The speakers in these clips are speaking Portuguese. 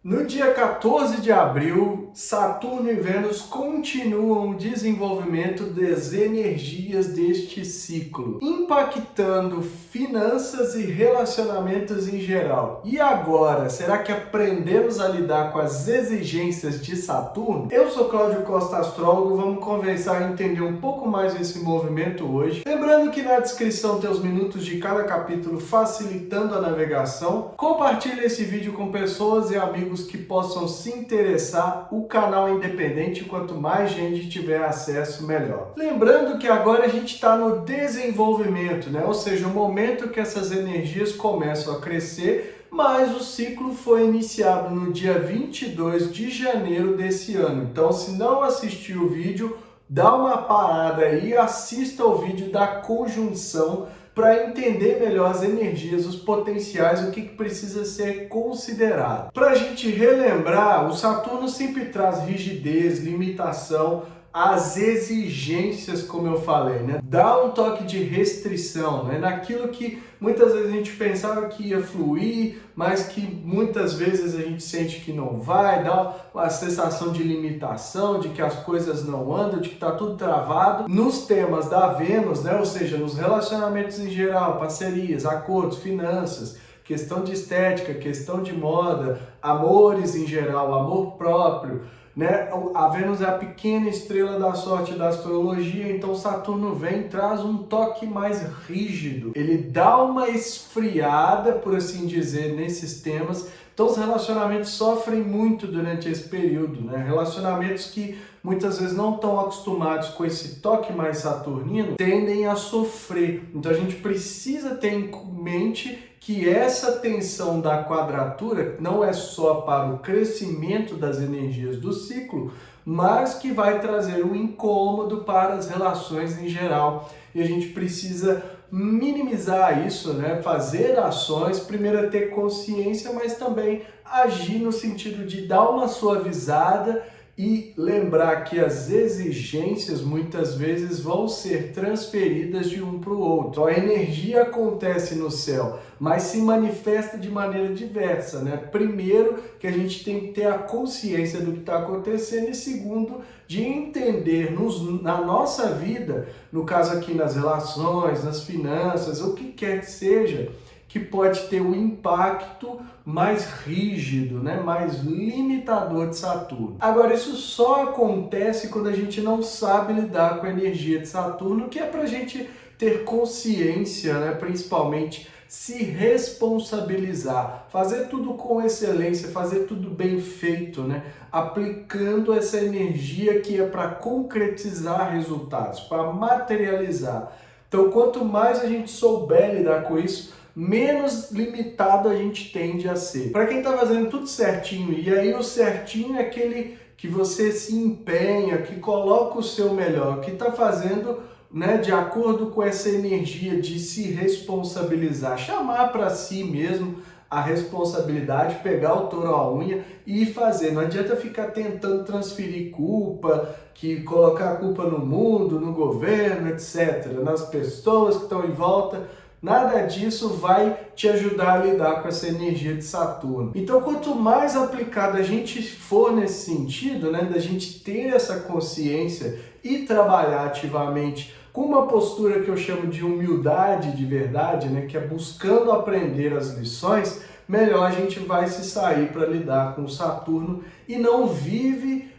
No dia 14 de abril, Saturno e Vênus continuam o desenvolvimento das energias deste ciclo, impactando finanças e relacionamentos em geral. E agora, será que aprendemos a lidar com as exigências de Saturno? Eu sou Cláudio Costa, astrólogo, vamos conversar e entender um pouco mais desse movimento hoje. Lembrando que na descrição tem os minutos de cada capítulo facilitando a navegação. Compartilhe esse vídeo com pessoas e amigos que possam se interessar. O canal é independente, quanto mais gente tiver acesso, melhor. Lembrando que agora a gente está no desenvolvimento, né? Ou seja, o momento que essas energias começam a crescer, mas o ciclo foi iniciado no dia 22 de janeiro desse ano. Então, se não assistiu o vídeo, dá uma parada aí e assista o vídeo da conjunção para entender melhor as energias, os potenciais, o que precisa ser considerado. Para a gente relembrar, o Saturno sempre traz rigidez, limitação, as exigências, como eu falei, né? Dá um toque de restrição, né? Naquilo que muitas vezes a gente pensava que ia fluir, mas que muitas vezes a gente sente que não vai, dá uma sensação de limitação, de que as coisas não andam, de que está tudo travado. Nos temas da Vênus, né? Ou seja, nos relacionamentos em geral, parcerias, acordos, finanças, questão de estética, questão de moda, amores em geral, amor próprio, né? A Vênus é a pequena estrela da sorte da astrologia, então Saturno vem e traz um toque mais rígido. Ele dá uma esfriada, por assim dizer, nesses temas. Então os relacionamentos sofrem muito durante esse período, né? Relacionamentos que muitas vezes não estão acostumados com esse toque mais saturnino tendem a sofrer. Então a gente precisa ter em mente que essa tensão da quadratura não é só para o crescimento das energias do ciclo, mas que vai trazer um incômodo para as relações em geral. E a gente precisa minimizar isso, né? Fazer ações, primeiro ter consciência, mas também agir no sentido de dar uma suavizada e lembrar que as exigências muitas vezes vão ser transferidas de um para o outro. A energia acontece no céu, mas se manifesta de maneira diversa, né? Primeiro, que a gente tem que ter a consciência do que está acontecendo, e segundo, de entender na nossa vida, no caso aqui nas relações, nas finanças, o que quer que seja, que pode ter um impacto mais rígido, né? Mais limitador de Saturno. Agora, isso só acontece quando a gente não sabe lidar com a energia de Saturno, que é para a gente ter consciência, né? Principalmente se responsabilizar, fazer tudo com excelência, fazer tudo bem feito, né? Aplicando essa energia que é para concretizar resultados, para materializar. Então, quanto mais a gente souber lidar com isso, menos limitado a gente tende a ser. Para quem está fazendo tudo certinho, e aí o certinho é aquele que você se empenha, que coloca o seu melhor, que está fazendo, né, de acordo com essa energia de se responsabilizar, chamar para si mesmo a responsabilidade, pegar o touro à unha e fazer. Não adianta ficar tentando transferir culpa, que colocar a culpa no mundo, no governo, etc., nas pessoas que estão em volta. Nada disso vai te ajudar a lidar com essa energia de Saturno. Então, quanto mais aplicado a gente for nesse sentido, né, da gente ter essa consciência e trabalhar ativamente com uma postura que eu chamo de humildade de verdade, né, que é buscando aprender as lições, melhor a gente vai se sair para lidar com o Saturno e não vive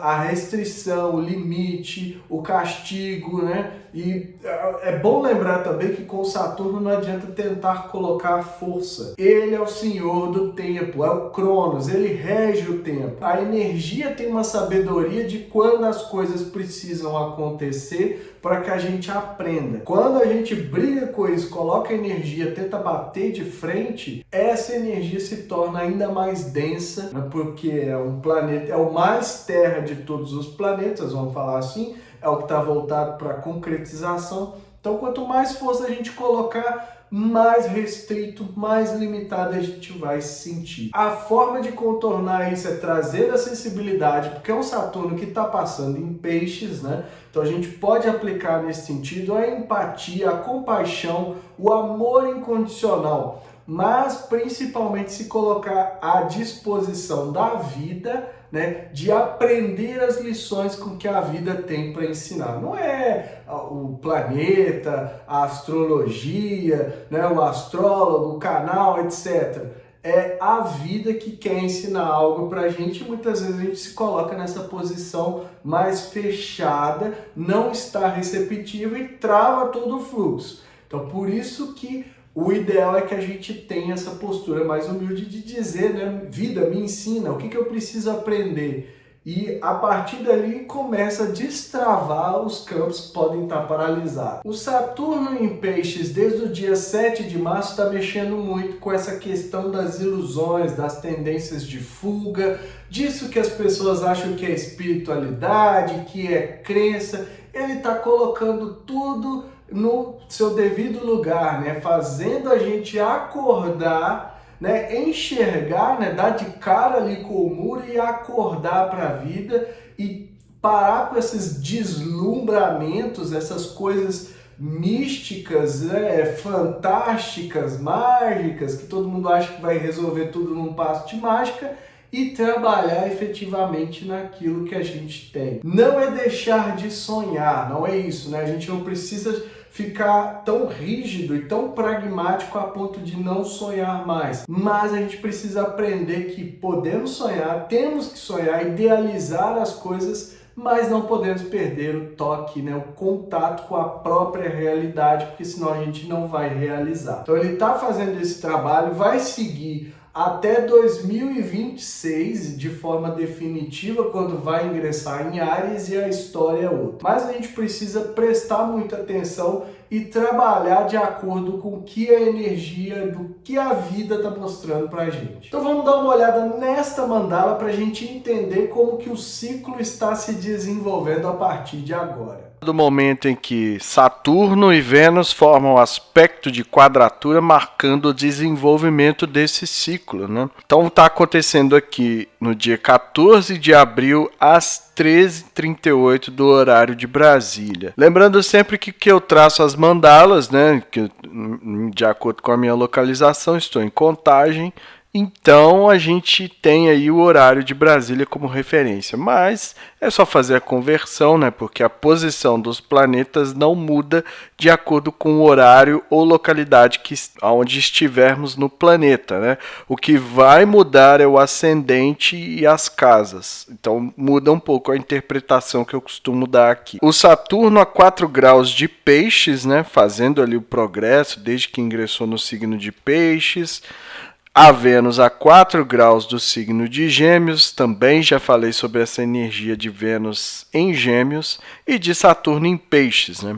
a restrição, o limite, o castigo, né? E é bom lembrar também que com o Saturno não adianta tentar colocar força. Ele é o senhor do tempo, é o Cronos, ele rege o tempo. A energia tem uma sabedoria de quando as coisas precisam acontecer para que a gente aprenda. Quando a gente briga com isso, coloca energia, tenta bater de frente, essa energia se torna ainda mais densa, né? Porque é um planeta, é o mais terra de todos os planetas, vamos falar assim, é o que está voltado para a concretização. Então, quanto mais força a gente colocar, mais restrito, mais limitado a gente vai se sentir. A forma de contornar isso é trazer a sensibilidade, porque é um Saturno que está passando em peixes, né? Então a gente pode aplicar nesse sentido a empatia, a compaixão, o amor incondicional. mas principalmente se colocar à disposição da vida, né, de aprender as lições com que a vida tem para ensinar. Não é o planeta, a astrologia, né, o astrólogo, o canal, etc. É a vida que quer ensinar algo para a gente. Muitas vezes a gente se coloca nessa posição mais fechada, não está receptiva e trava todo o fluxo. Então, por isso que o ideal é que a gente tenha essa postura mais humilde de dizer, né, vida, me ensina, o que eu preciso aprender? E a partir dali começa a destravar os campos que podem estar paralisados. O Saturno em Peixes, desde o dia 7 de março, está mexendo muito com essa questão das ilusões, das tendências de fuga, disso que as pessoas acham que é espiritualidade, que é crença. Ele está colocando tudo no seu devido lugar, né? Fazendo a gente acordar, né, enxergar, né, dar de cara ali com o muro e acordar para a vida e parar com esses deslumbramentos, essas coisas místicas, né, fantásticas, mágicas, que todo mundo acha que vai resolver tudo num passo de mágica, e trabalhar efetivamente naquilo que a gente tem. Não é deixar de sonhar, não é isso, né? A gente não precisa ficar tão rígido e tão pragmático a ponto de não sonhar mais. Mas a gente precisa aprender que podemos sonhar, temos que sonhar, idealizar as coisas, mas não podemos perder o toque, né, o contato com a própria realidade, porque senão a gente não vai realizar. Então ele está fazendo esse trabalho, vai seguir até 2026, de forma definitiva, quando vai ingressar em Áries, e a história é outra. Mas a gente precisa prestar muita atenção e trabalhar de acordo com o que a energia, do que a vida está mostrando para a gente. Então vamos dar uma olhada nesta mandala para a gente entender como que o ciclo está se desenvolvendo a partir de agora. Do momento em que Saturno e Vênus formam um aspecto de quadratura marcando o desenvolvimento desse ciclo, né? Então está acontecendo aqui no dia 14 de abril às 13h38 do horário de Brasília. Lembrando sempre que eu traço as mandalas, né, que de acordo com a minha localização estou em Contagem. Então a gente tem aí o horário de Brasília como referência, mas é só fazer a conversão, né? Porque a posição dos planetas não muda de acordo com o horário ou localidade onde estivermos no planeta, né? O que vai mudar é o ascendente e as casas. Então muda um pouco a interpretação que eu costumo dar aqui. O Saturno a 4 graus de Peixes, né? Fazendo ali o progresso desde que ingressou no signo de Peixes. A Vênus a 4 graus do signo de Gêmeos, também já falei sobre essa energia de Vênus em Gêmeos e de Saturno em Peixes, né?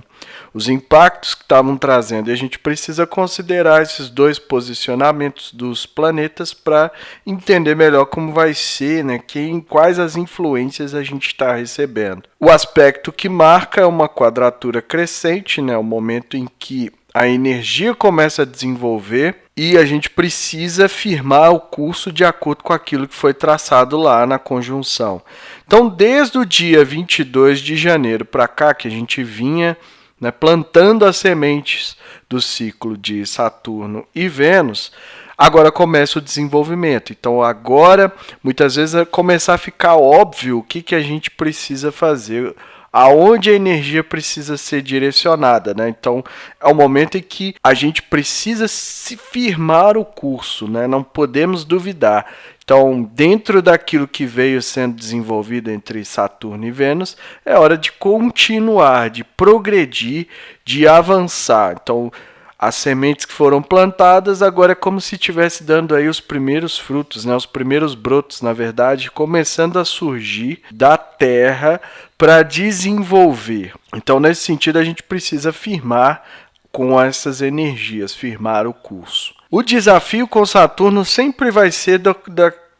Os impactos que estavam trazendo, e a gente precisa considerar esses dois posicionamentos dos planetas para entender melhor como vai ser, né? Quais as influências a gente está recebendo. O aspecto que marca é uma quadratura crescente, né? O momento em que a energia começa a desenvolver e a gente precisa firmar o curso de acordo com aquilo que foi traçado lá na conjunção. Então, desde o dia 22 de janeiro para cá, que a gente vinha, né, plantando as sementes do ciclo de Saturno e Vênus, agora começa o desenvolvimento. Então, agora, muitas vezes, é começar a ficar óbvio o que a gente precisa fazer, aonde a energia precisa ser direcionada, né? Então, é o momento em que a gente precisa se firmar o curso, né? Não podemos duvidar. Então, dentro daquilo que veio sendo desenvolvido entre Saturno e Vênus, é hora de continuar, de progredir, de avançar. Então, as sementes que foram plantadas, agora é como se estivesse dando aí os primeiros frutos, né? Os primeiros brotos, na verdade, começando a surgir da terra para desenvolver. Então, nesse sentido, a gente precisa firmar com essas energias, firmar o curso. O desafio com Saturno sempre vai ser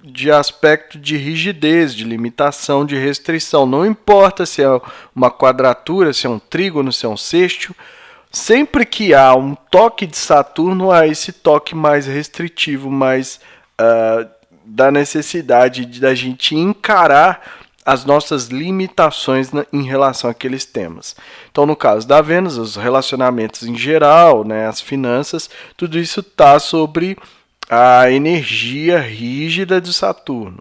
de aspecto de rigidez, de limitação, de restrição. Não importa se é uma quadratura, se é um trígono, se é um sextil. Sempre que há um toque de Saturno, há esse toque mais restritivo, mais da necessidade da gente encarar as nossas limitações em relação àqueles temas. Então, no caso da Vênus, os relacionamentos em geral, né, as finanças, tudo isso está sobre a energia rígida de Saturno.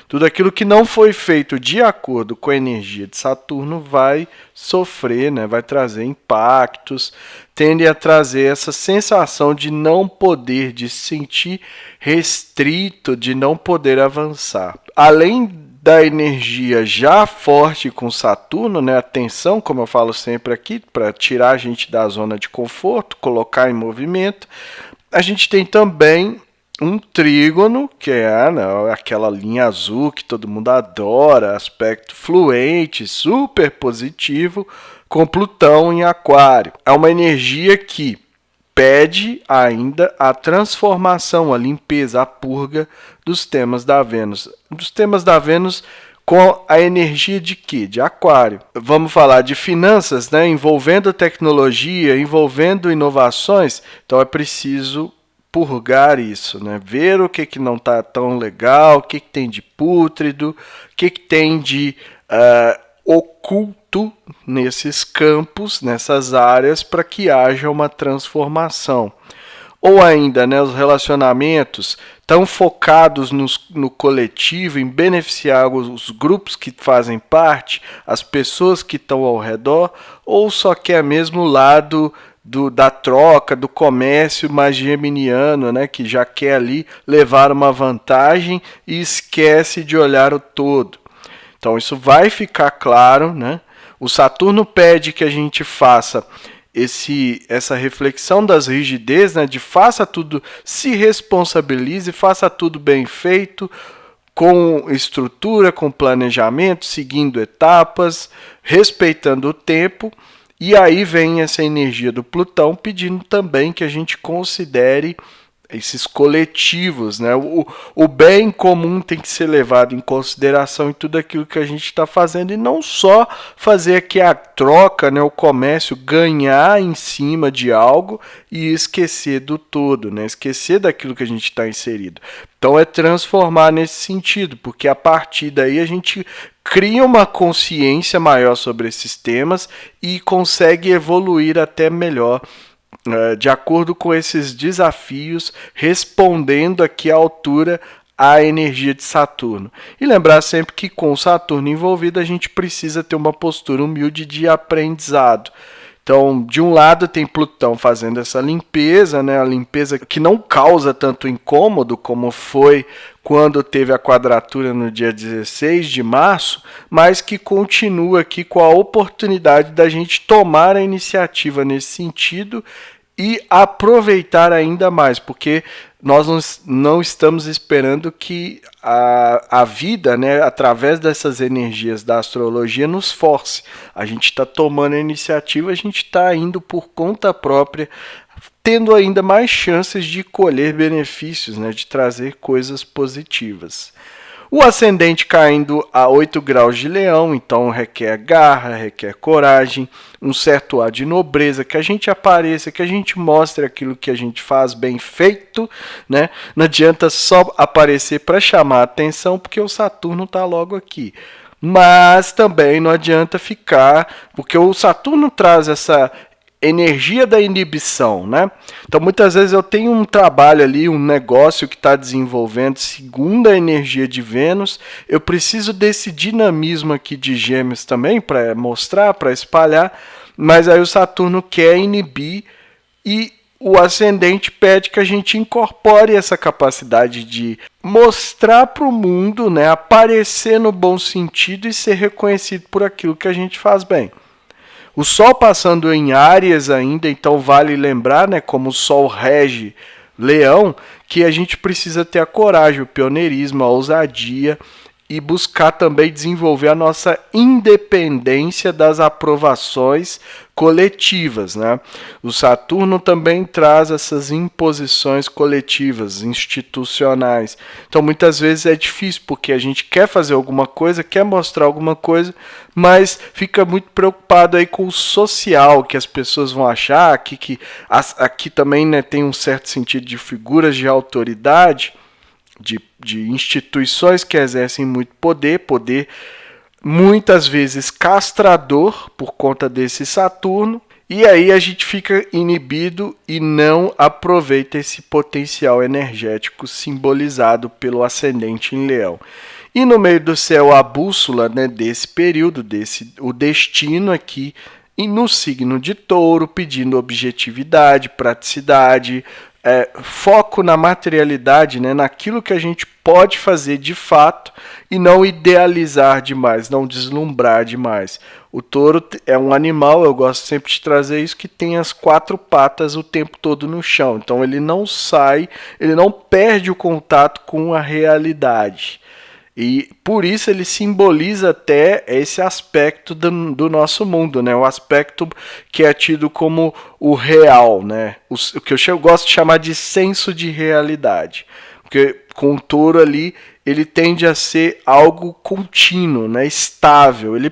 Tudo aquilo que não foi feito de acordo com a energia de Saturno vai sofrer, né? Vai trazer impactos, tende a trazer essa sensação de não poder, de se sentir restrito, de não poder avançar. Além da energia já forte com Saturno, né? A tensão, como eu falo sempre aqui, para tirar a gente da zona de conforto, colocar em movimento, a gente tem também um trígono, que é, né, aquela linha azul que todo mundo adora, aspecto fluente, super positivo, com Plutão em Aquário. É uma energia que pede ainda a transformação, a limpeza, a purga dos temas da Vênus. Dos temas da Vênus com a energia de quê? De Aquário. Vamos falar de finanças, né, envolvendo tecnologia, envolvendo inovações, então é preciso purgar isso, né? Ver o que não está tão legal, o que tem de pútrido, o que tem de oculto nesses campos, nessas áreas, para que haja uma transformação. Ou ainda, né, os relacionamentos tão focados no coletivo, em beneficiar os grupos que fazem parte, as pessoas que estão ao redor, ou só quer mesmo o lado da troca, do comércio mais geminiano, né, que já quer ali levar uma vantagem e esquece de olhar o todo. Então isso vai ficar claro, né? O Saturno pede que a gente faça essa reflexão das rigidez, né, de faça tudo, se responsabilize, faça tudo bem feito, com estrutura, com planejamento, seguindo etapas, respeitando o tempo. E aí vem essa energia do Plutão pedindo também que a gente considere esses coletivos, né? O bem comum tem que ser levado em consideração em tudo aquilo que a gente está fazendo e não só fazer aqui a troca, né? O comércio ganhar em cima de algo e esquecer do todo, né? Esquecer daquilo que a gente está inserido. Então é transformar nesse sentido, porque a partir daí a gente cria uma consciência maior sobre esses temas e consegue evoluir até melhor de acordo com esses desafios, respondendo aqui à altura à energia de Saturno. E lembrar sempre que com o Saturno envolvido a gente precisa ter uma postura humilde de aprendizado. Então, de um lado tem Plutão fazendo essa limpeza, né? A limpeza que não causa tanto incômodo como foi quando teve a quadratura no dia 16 de março, mas que continua aqui com a oportunidade da gente tomar a iniciativa nesse sentido e aproveitar ainda mais, porque nós não estamos esperando que a vida, né, através dessas energias da astrologia, nos force. A gente está tomando a iniciativa, a gente está indo por conta própria, tendo ainda mais chances de colher benefícios, né, de trazer coisas positivas. O ascendente caindo a 8 graus de Leão, então requer garra, requer coragem, um certo ar de nobreza, que a gente apareça, que a gente mostre aquilo que a gente faz bem feito, né? Não adianta só aparecer para chamar a atenção, porque o Saturno está logo aqui. Mas também não adianta ficar, porque o Saturno traz essa energia da inibição, né? Então muitas vezes eu tenho um trabalho ali, um negócio que está desenvolvendo segundo a energia de Vênus, eu preciso desse dinamismo aqui de Gêmeos também para mostrar, para espalhar, mas aí o Saturno quer inibir e o ascendente pede que a gente incorpore essa capacidade de mostrar para o mundo, né, aparecer no bom sentido e ser reconhecido por aquilo que a gente faz bem. O Sol passando em Áries ainda, então vale lembrar, né, como o Sol rege Leão, que a gente precisa ter a coragem, o pioneirismo, a ousadia e buscar também desenvolver a nossa independência das aprovações coletivas, né? O Saturno também traz essas imposições coletivas, institucionais. Então, muitas vezes é difícil, porque a gente quer fazer alguma coisa, quer mostrar alguma coisa, mas fica muito preocupado aí com o social, que as pessoas vão achar, aqui também, né, tem um certo sentido de figuras de autoridade, de instituições que exercem muito poder muitas vezes castrador por conta desse Saturno, e aí a gente fica inibido e não aproveita esse potencial energético simbolizado pelo ascendente em Leão. E no meio do céu a bússola, né, desse período, o destino aqui, e no signo de Touro, pedindo objetividade, praticidade, foco na materialidade, né, naquilo que a gente pode fazer de fato e não idealizar demais, não deslumbrar demais. O touro é um animal, eu gosto sempre de trazer isso, que tem as 4 patas o tempo todo no chão. Então ele não sai, ele não perde o contato com a realidade. E por isso ele simboliza até esse aspecto do nosso mundo, né? O aspecto que é tido como o real, né? O que eu gosto de chamar de senso de realidade. Porque com o touro ali, ele tende a ser algo contínuo, né? Estável. Ele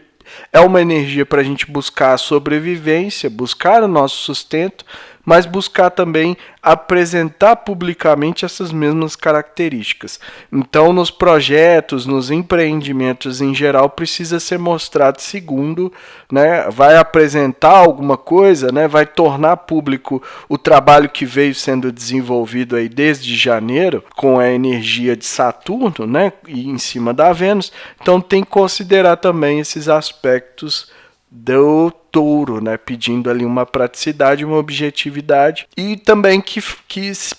é uma energia para a gente buscar a sobrevivência, buscar o nosso sustento, mas buscar também apresentar publicamente essas mesmas características. Então, nos projetos, nos empreendimentos em geral, precisa ser mostrado segundo, né? Vai apresentar alguma coisa, né? Vai tornar público o trabalho que veio sendo desenvolvido aí desde janeiro, com a energia de Saturno, né? E em cima da Vênus. Então, tem que considerar também esses aspectos do touro, né, pedindo ali uma praticidade, uma objetividade, e também que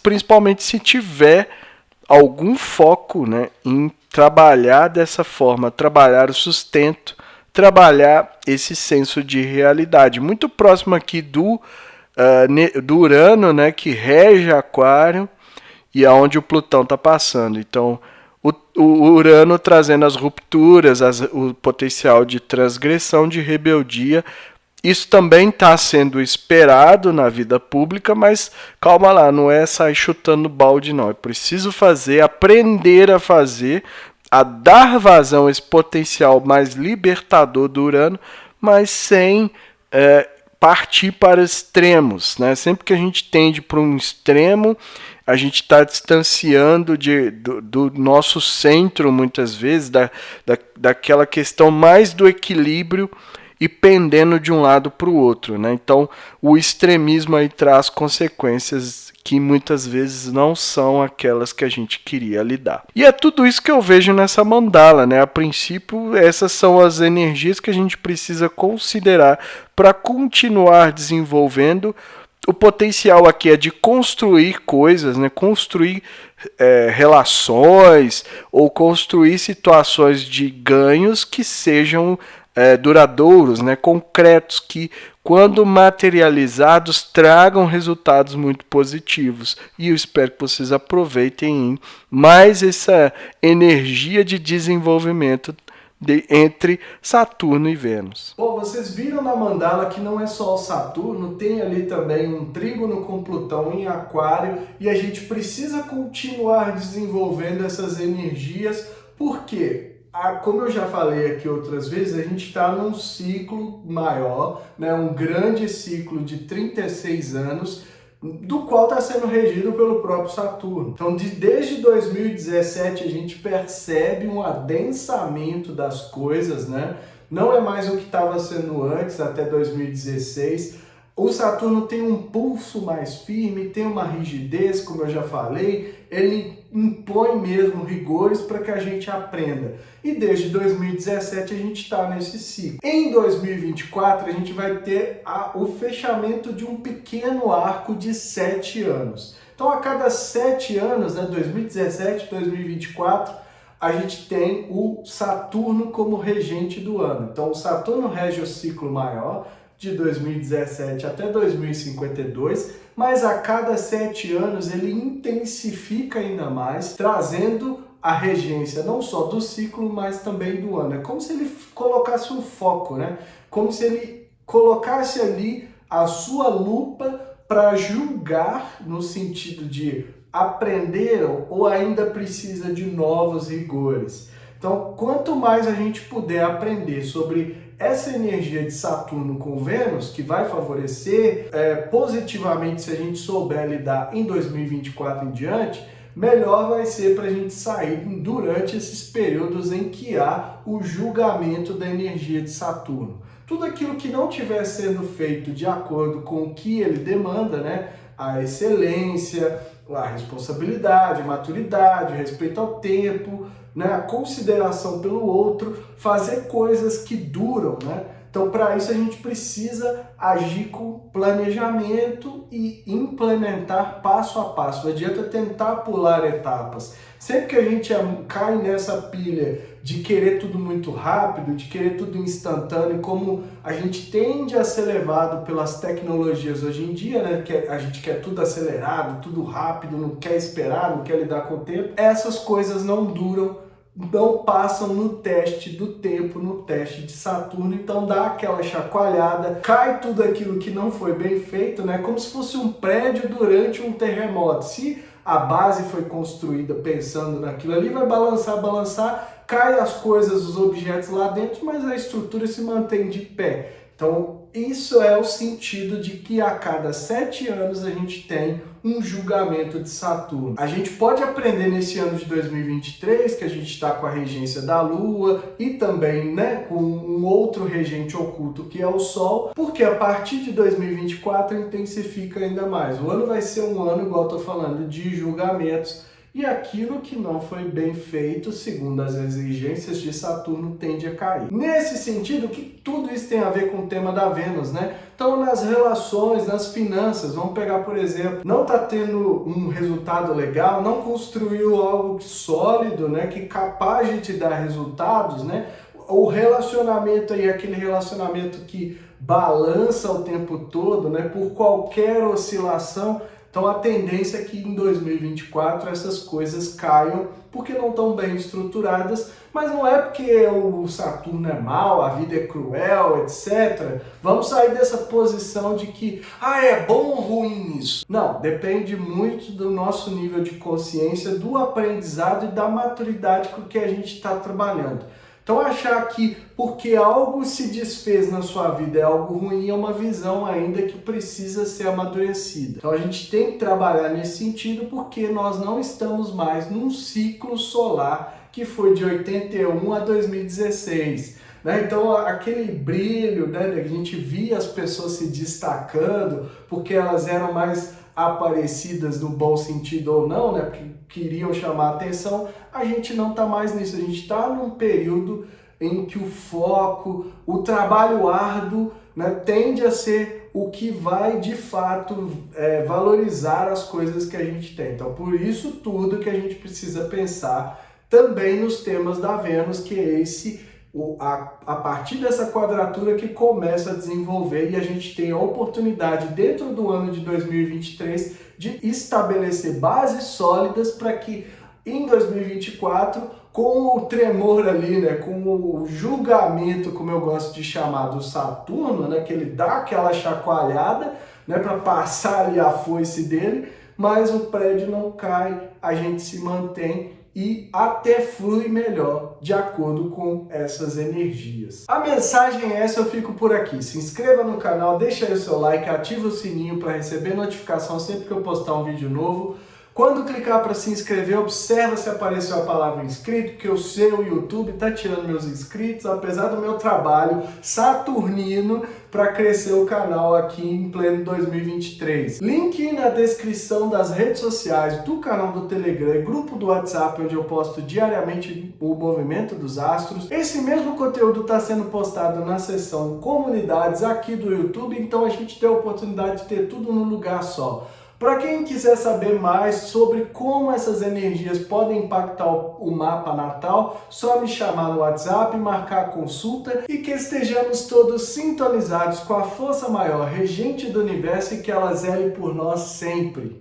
principalmente se tiver algum foco, né, em trabalhar dessa forma, trabalhar o sustento, trabalhar esse senso de realidade, muito próximo aqui do Urano, né, que rege Aquário, e aonde o Plutão está passando. Então, o Urano trazendo as rupturas, o potencial de transgressão, de rebeldia. Isso também está sendo esperado na vida pública, mas calma lá, não é sair chutando balde, não. É preciso fazer, aprender a fazer, a dar vazão a esse potencial mais libertador do Urano, mas sem partir para extremos, né? Sempre que a gente tende para um extremo, a gente está distanciando do nosso centro, muitas vezes, daquela questão mais do equilíbrio e pendendo de um lado para o outro, né? Então, o extremismo aí traz consequências que muitas vezes não são aquelas que a gente queria lidar. E é tudo isso que eu vejo nessa mandala, né? A princípio, essas são as energias que a gente precisa considerar para continuar desenvolvendo. O potencial aqui é de construir coisas, né? Construir relações ou construir situações de ganhos que sejam duradouros, né? Concretos, que quando materializados tragam resultados muito positivos. E eu espero que vocês aproveitem mais essa energia de desenvolvimento entre Saturno e Vênus. Bom, vocês viram na mandala que não é só o Saturno, tem ali também um trígono com Plutão em Aquário, e a gente precisa continuar desenvolvendo essas energias, porque, como eu já falei aqui outras vezes, a gente está num ciclo maior, né, um grande ciclo de 36 anos, do qual está sendo regido pelo próprio Saturno. Então, desde 2017 a gente percebe um adensamento das coisas, né? Não é mais o que estava sendo antes, até 2016. O Saturno tem um pulso mais firme, tem uma rigidez, como eu já falei, ele impõe mesmo rigores para que a gente aprenda. E desde 2017 a gente está nesse ciclo. Em 2024 a gente vai ter o fechamento de um pequeno arco de 7 anos. Então a cada 7 anos, né, 2017, 2024, a gente tem o Saturno como regente do ano. Então o Saturno rege o ciclo maior, de 2017 até 2052, mas a cada 7 anos ele intensifica ainda mais, trazendo a regência não só do ciclo, mas também do ano. É como se ele colocasse um foco, né? Como se ele colocasse ali a sua lupa para julgar, no sentido de aprenderam ou ainda precisa de novos rigores. Então, quanto mais a gente puder aprender sobre essa energia de Saturno com Vênus, que vai favorecer positivamente se a gente souber lidar em 2024 em diante, melhor vai ser para a gente sair durante esses períodos em que há o julgamento da energia de Saturno. Tudo aquilo que não estiver sendo feito de acordo com o que ele demanda, né? A excelência, a responsabilidade, a maturidade, o respeito ao tempo, né? A consideração pelo outro, fazer coisas que duram, né? Então, para isso, a gente precisa agir com planejamento e implementar passo a passo. Não adianta tentar pular etapas. Sempre que a gente cai nessa pilha de querer tudo muito rápido, de querer tudo instantâneo, como a gente tende a ser levado pelas tecnologias hoje em dia, né? Que a gente quer tudo acelerado, tudo rápido, não quer esperar, não quer lidar com o tempo. Essas coisas não duram, não passam no teste do tempo, no teste de Saturno, então dá aquela chacoalhada, cai tudo aquilo que não foi bem feito, né? Como se fosse um prédio durante um terremoto. Se a base foi construída pensando naquilo ali, vai balançar, balançar, cai as coisas, os objetos lá dentro, mas a estrutura se mantém de pé. Então, isso é o sentido de que a cada 7 anos a gente tem um julgamento de Saturno. A gente pode aprender nesse ano de 2023, que a gente está com a regência da Lua e também, né, com um outro regente oculto que é o Sol, porque a partir de 2024 intensifica ainda mais. O ano vai ser um ano, igual eu estou falando, de julgamentos, e aquilo que não foi bem feito, segundo as exigências de Saturno, tende a cair. Nesse sentido, que tudo isso tem a ver com o tema da Vênus, né? Então, nas relações, nas finanças, vamos pegar, por exemplo, não está tendo um resultado legal, não construiu algo sólido, né, que é capaz de te dar resultados, né? O relacionamento aí, aquele relacionamento que balança o tempo todo, né, por qualquer oscilação. Então a tendência é que em 2024 essas coisas caiam porque não estão bem estruturadas, mas não é porque o Saturno é mau, a vida é cruel, etc. Vamos sair dessa posição de que, é bom ou ruim isso? Não, depende muito do nosso nível de consciência, do aprendizado e da maturidade com que a gente está trabalhando. Então achar que porque algo se desfez na sua vida é algo ruim é uma visão ainda que precisa ser amadurecida. Então a gente tem que trabalhar nesse sentido porque nós não estamos mais num ciclo solar que foi de 81 a 2016. Né? Então aquele brilho, né, a gente via as pessoas se destacando porque elas eram mais aparecidas no bom sentido ou não, né, porque queriam chamar a atenção, a gente não está mais nisso, a gente está num período em que o foco, o trabalho árduo, né, tende a ser o que vai de fato valorizar as coisas que a gente tem. Então por isso tudo que a gente precisa pensar também nos temas da Vênus, que é a partir dessa quadratura que começa a desenvolver, e a gente tem a oportunidade dentro do ano de 2023 de estabelecer bases sólidas para que em 2024, com o tremor ali, né, com o julgamento, como eu gosto de chamar, do Saturno, né, que ele dá aquela chacoalhada, né, para passar ali a foice dele, mas o prédio não cai, a gente se mantém e até flui melhor de acordo com essas energias. A mensagem é essa, eu fico por aqui. Se inscreva no canal, deixa aí o seu like, ativa o sininho para receber notificação sempre que eu postar um vídeo novo. Quando clicar para se inscrever, observa se apareceu a palavra inscrito, porque eu sei o YouTube está tirando meus inscritos, apesar do meu trabalho saturnino para crescer o canal aqui em pleno 2023. Link na descrição das redes sociais, do canal do Telegram e grupo do WhatsApp, onde eu posto diariamente o movimento dos astros. Esse mesmo conteúdo está sendo postado na seção comunidades aqui do YouTube, então a gente tem a oportunidade de ter tudo num lugar só. Para quem quiser saber mais sobre como essas energias podem impactar o mapa natal, só me chamar no WhatsApp, marcar a consulta e que estejamos todos sintonizados com a força maior, regente do universo, e que ela zele por nós sempre.